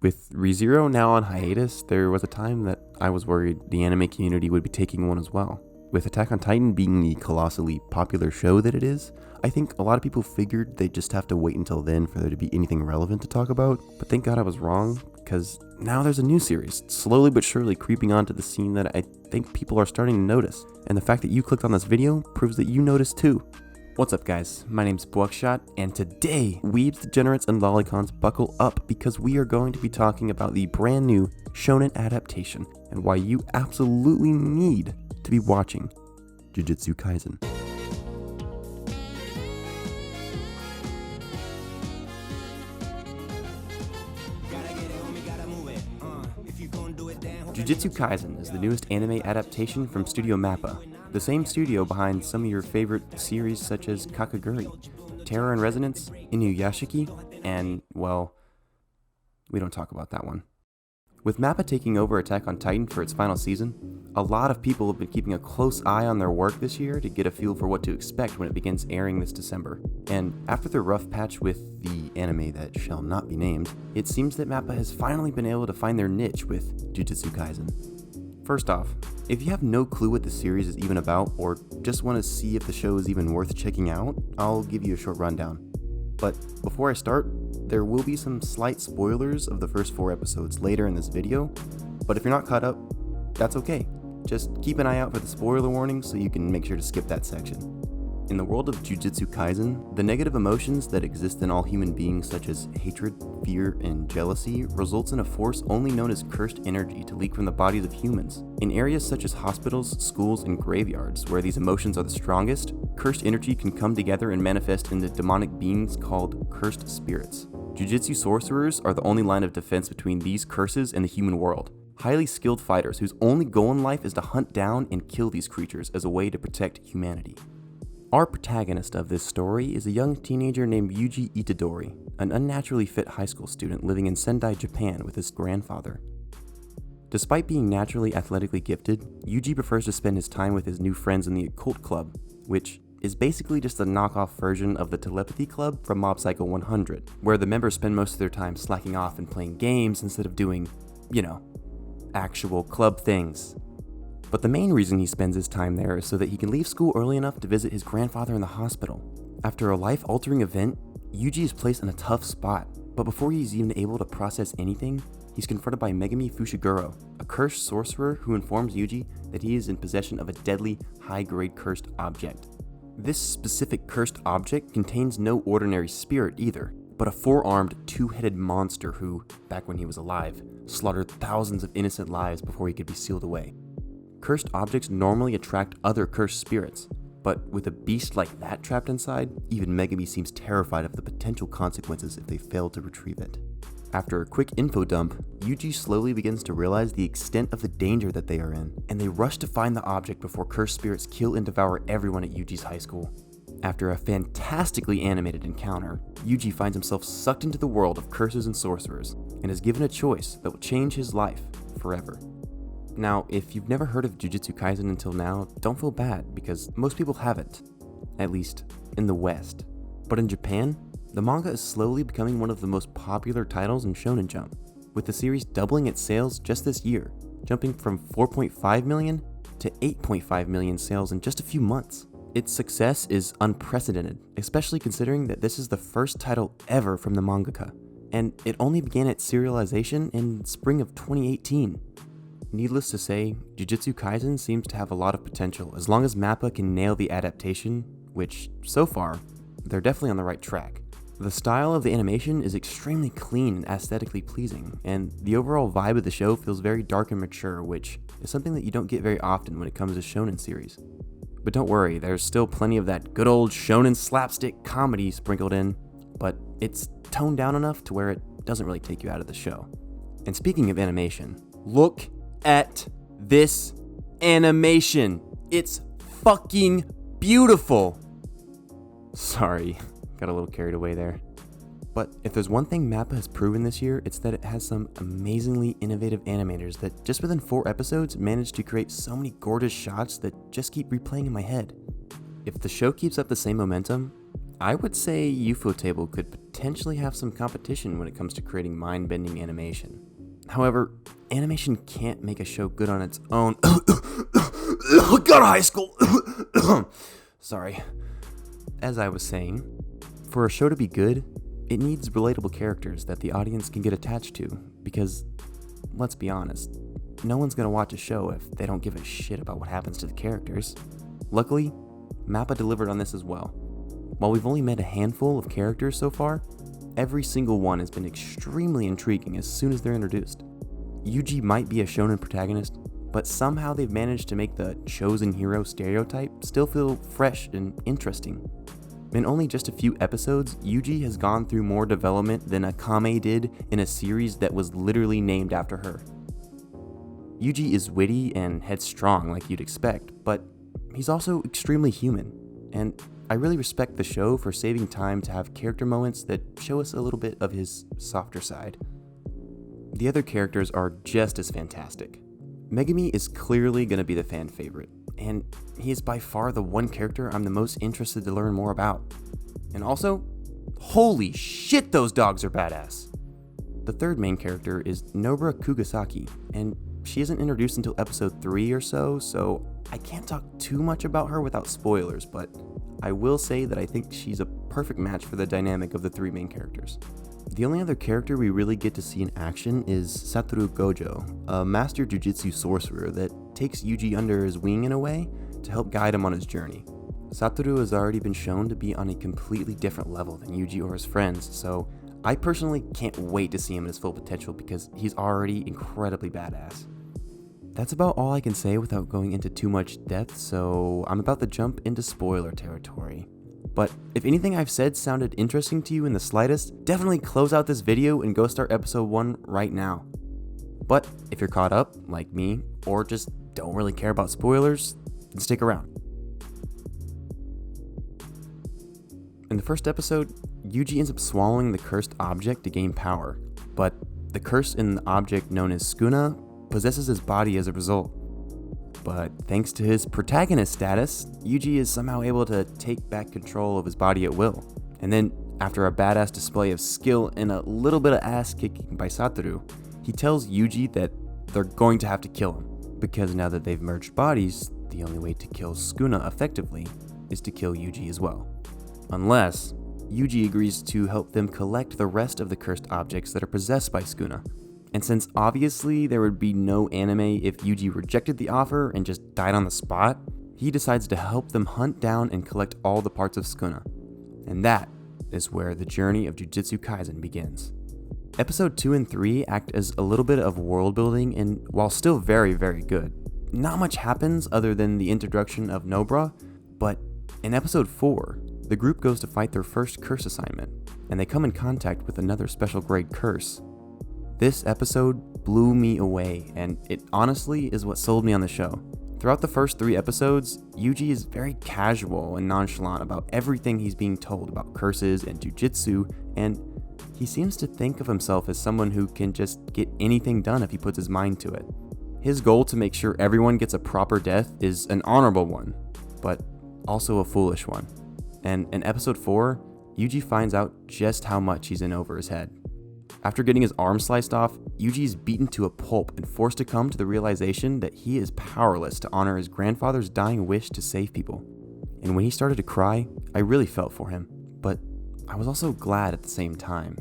With ReZero now on hiatus, there was a time that I was worried the anime community would be taking one as well. With Attack on Titan being the colossally popular show that it is, I think a lot of people figured they'd just have to wait until then for there to be anything relevant to talk about, but thank God I was wrong, because now there's a new series, slowly but surely creeping onto the scene that I think people are starting to notice, and the fact that you clicked on this video proves that you noticed too. What's up guys, my name's Bwucshot, and today, weebs, degenerates, and lolicons buckle up because we are going to be talking about the brand new shonen adaptation and why you absolutely need to be watching Jujutsu Kaisen. Jujutsu Kaisen is the newest anime adaptation from Studio Mappa, the same studio behind some of your favorite series such as Kakaguri, Terror and Resonance, Inuyashiki, and, well, we don't talk about that one. With Mappa taking over Attack on Titan for its final season, a lot of people have been keeping a close eye on their work this year to get a feel for what to expect when it begins airing this December. And after the rough patch with the anime that shall not be named, it seems that Mappa has finally been able to find their niche with Jujutsu Kaisen. First off, if you have no clue what the series is even about, or just want to see if the show is even worth checking out, I'll give you a short rundown. But before I start, there will be some slight spoilers of the first 4 episodes later in this video, but if you're not caught up, that's okay. Just keep an eye out for the spoiler warning so you can make sure to skip that section. In the world of Jujutsu Kaisen, the negative emotions that exist in all human beings such as hatred, fear, and jealousy results in a force only known as cursed energy to leak from the bodies of humans. In areas such as hospitals, schools, and graveyards where these emotions are the strongest, cursed energy can come together and manifest into demonic beings called cursed spirits. Jujutsu sorcerers are the only line of defense between these curses and the human world. Highly skilled fighters whose only goal in life is to hunt down and kill these creatures as a way to protect humanity. Our protagonist of this story is a young teenager named Yuji Itadori, an unnaturally fit high school student living in Sendai, Japan with his grandfather. Despite being naturally athletically gifted, Yuji prefers to spend his time with his new friends in the Occult Club, which is basically just a knockoff version of the Telepathy Club from Mob Psycho 100, where the members spend most of their time slacking off and playing games instead of doing, actual club things. But the main reason he spends his time there is so that he can leave school early enough to visit his grandfather in the hospital. After a life-altering event, Yuji is placed in a tough spot, but before he's even able to process anything, he's confronted by Megami Fushiguro, a cursed sorcerer who informs Yuji that he is in possession of a deadly, high-grade cursed object. This specific cursed object contains no ordinary spirit either, but a 4-armed, 2-headed monster who, back when he was alive, slaughtered thousands of innocent lives before he could be sealed away. Cursed objects normally attract other cursed spirits, but with a beast like that trapped inside, even Megami seems terrified of the potential consequences if they fail to retrieve it. After a quick info dump, Yuji slowly begins to realize the extent of the danger that they are in, and they rush to find the object before cursed spirits kill and devour everyone at Yuji's high school. After a fantastically animated encounter, Yuji finds himself sucked into the world of curses and sorcerers, and is given a choice that will change his life forever. Now, if you've never heard of Jujutsu Kaisen until now, don't feel bad, because most people haven't. At least, in the West. But in Japan, the manga is slowly becoming one of the most popular titles in Shonen Jump, with the series doubling its sales just this year, jumping from 4.5 million to 8.5 million sales in just a few months. Its success is unprecedented, especially considering that this is the first title ever from the mangaka, and it only began its serialization in spring of 2018. Needless to say, Jujutsu Kaisen seems to have a lot of potential as long as Mappa can nail the adaptation, which, so far, they're definitely on the right track. The style of the animation is extremely clean and aesthetically pleasing, and the overall vibe of the show feels very dark and mature, which is something that you don't get very often when it comes to shonen series. But don't worry, there's still plenty of that good old shonen slapstick comedy sprinkled in, but it's toned down enough to where it doesn't really take you out of the show. And speaking of animation, look at this animation. It's fucking beautiful. Sorry, got a little carried away there. But if there's one thing Mappa has proven this year, it's that it has some amazingly innovative animators that just within 4 episodes managed to create so many gorgeous shots that just keep replaying in my head. If the show keeps up the same momentum, I would say Ufotable could potentially have some competition when it comes to creating mind-bending animation. However, animation can't make a show good on its own. Got to high school! Sorry. As I was saying, for a show to be good, it needs relatable characters that the audience can get attached to, because, let's be honest, no one's gonna watch a show if they don't give a shit about what happens to the characters. Luckily, Mappa delivered on this as well. While we've only met a handful of characters so far, every single one has been extremely intriguing as soon as they're introduced. Yuji might be a shonen protagonist, but somehow they've managed to make the chosen hero stereotype still feel fresh and interesting. In only just a few episodes, Yuji has gone through more development than Akame did in a series that was literally named after her. Yuji is witty and headstrong like you'd expect, but he's also extremely human, and I really respect the show for saving time to have character moments that show us a little bit of his softer side. The other characters are just as fantastic. Megumi is clearly going to be the fan favorite, and he is by far the one character I'm the most interested to learn more about. And also, holy shit, those dogs are badass! The third main character is Nobara Kugasaki, and she isn't introduced until episode 3 or so I can't talk too much about her without spoilers, but I will say that I think she's a perfect match for the dynamic of the 3 main characters. The only other character we really get to see in action is Satoru Gojo, a master jujutsu sorcerer that takes Yuji under his wing in a way to help guide him on his journey. Satoru has already been shown to be on a completely different level than Yuji or his friends, so I personally can't wait to see him at his full potential because he's already incredibly badass. That's about all I can say without going into too much depth, so I'm about to jump into spoiler territory. But if anything I've said sounded interesting to you in the slightest, definitely close out this video and go start episode 1 right now. But if you're caught up, like me, or just don't really care about spoilers, then stick around. In the first episode, Yuji ends up swallowing the cursed object to gain power, but the curse in the object known as Sukuna possesses his body as a result. But thanks to his protagonist status, Yuji is somehow able to take back control of his body at will. And then, after a badass display of skill and a little bit of ass kicking by Satoru, he tells Yuji that they're going to have to kill him, because now that they've merged bodies, the only way to kill Sukuna effectively is to kill Yuji as well. Unless Yuji agrees to help them collect the rest of the cursed objects that are possessed by Sukuna. And since obviously there would be no anime if Yuji rejected the offer and just died on the spot, he decides to help them hunt down and collect all the parts of Sukuna. And that is where the journey of Jujutsu Kaisen begins. Episode 2 and 3 act as a little bit of world building, and while still very, very good, not much happens other than the introduction of Nobara, but in episode 4, the group goes to fight their first curse assignment, and they come in contact with another special grade curse. This episode blew me away, and it honestly is what sold me on the show. Throughout the first 3 episodes, Yuji is very casual and nonchalant about everything he's being told about curses and jujitsu, and he seems to think of himself as someone who can just get anything done if he puts his mind to it. His goal to make sure everyone gets a proper death is an honorable one, but also a foolish one. And in episode 4, Yuji finds out just how much he's in over his head. After getting his arm sliced off, Yuji is beaten to a pulp and forced to come to the realization that he is powerless to honor his grandfather's dying wish to save people. And when he started to cry, I really felt for him, but I was also glad at the same time.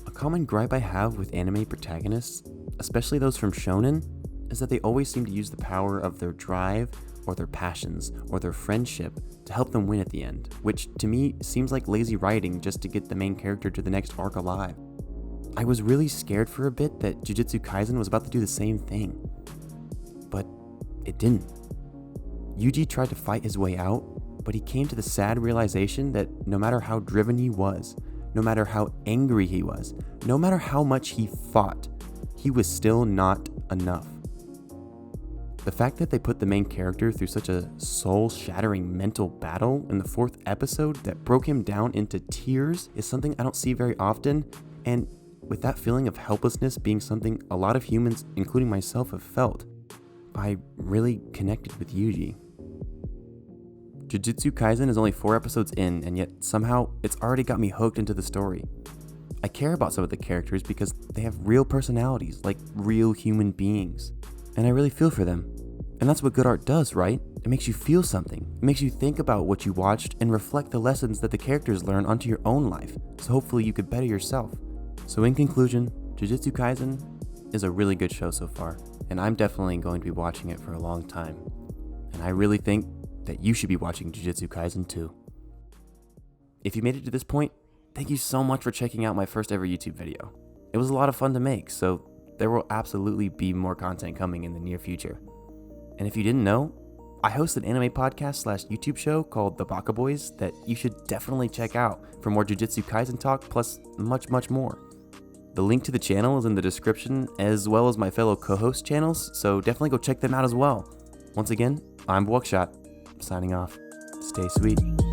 A common gripe I have with anime protagonists, especially those from shonen, is that they always seem to use the power of their drive or their passions or their friendship to help them win at the end, which to me seems like lazy writing just to get the main character to the next arc alive. I was really scared for a bit that Jujutsu Kaisen was about to do the same thing, but it didn't. Yuji tried to fight his way out, but he came to the sad realization that no matter how driven he was, no matter how angry he was, no matter how much he fought, he was still not enough. The fact that they put the main character through such a soul-shattering mental battle in the 4th episode that broke him down into tears is something I don't see very often, and with that feeling of helplessness being something a lot of humans, including myself, have felt, I really connected with Yuji. Jujutsu Kaisen is only 4 episodes in, and yet somehow it's already got me hooked into the story. I care about some of the characters because they have real personalities, like real human beings, and I really feel for them. And that's what good art does, right? It makes you feel something. It makes you think about what you watched and reflect the lessons that the characters learn onto your own life, so hopefully you could better yourself. So in conclusion, Jujutsu Kaisen is a really good show so far, and I'm definitely going to be watching it for a long time. And I really think that you should be watching Jujutsu Kaisen too. If you made it to this point, thank you so much for checking out my first ever YouTube video. It was a lot of fun to make, so there will absolutely be more content coming in the near future. And if you didn't know, I host an anime podcast / YouTube show called the Baka Boys that you should definitely check out for more Jujutsu Kaisen talk plus much more. The link to the channel is in the description, as well as my fellow co-host channels, so definitely go check them out as well. Once again, I'm Bwucshot, signing off. Stay sweet.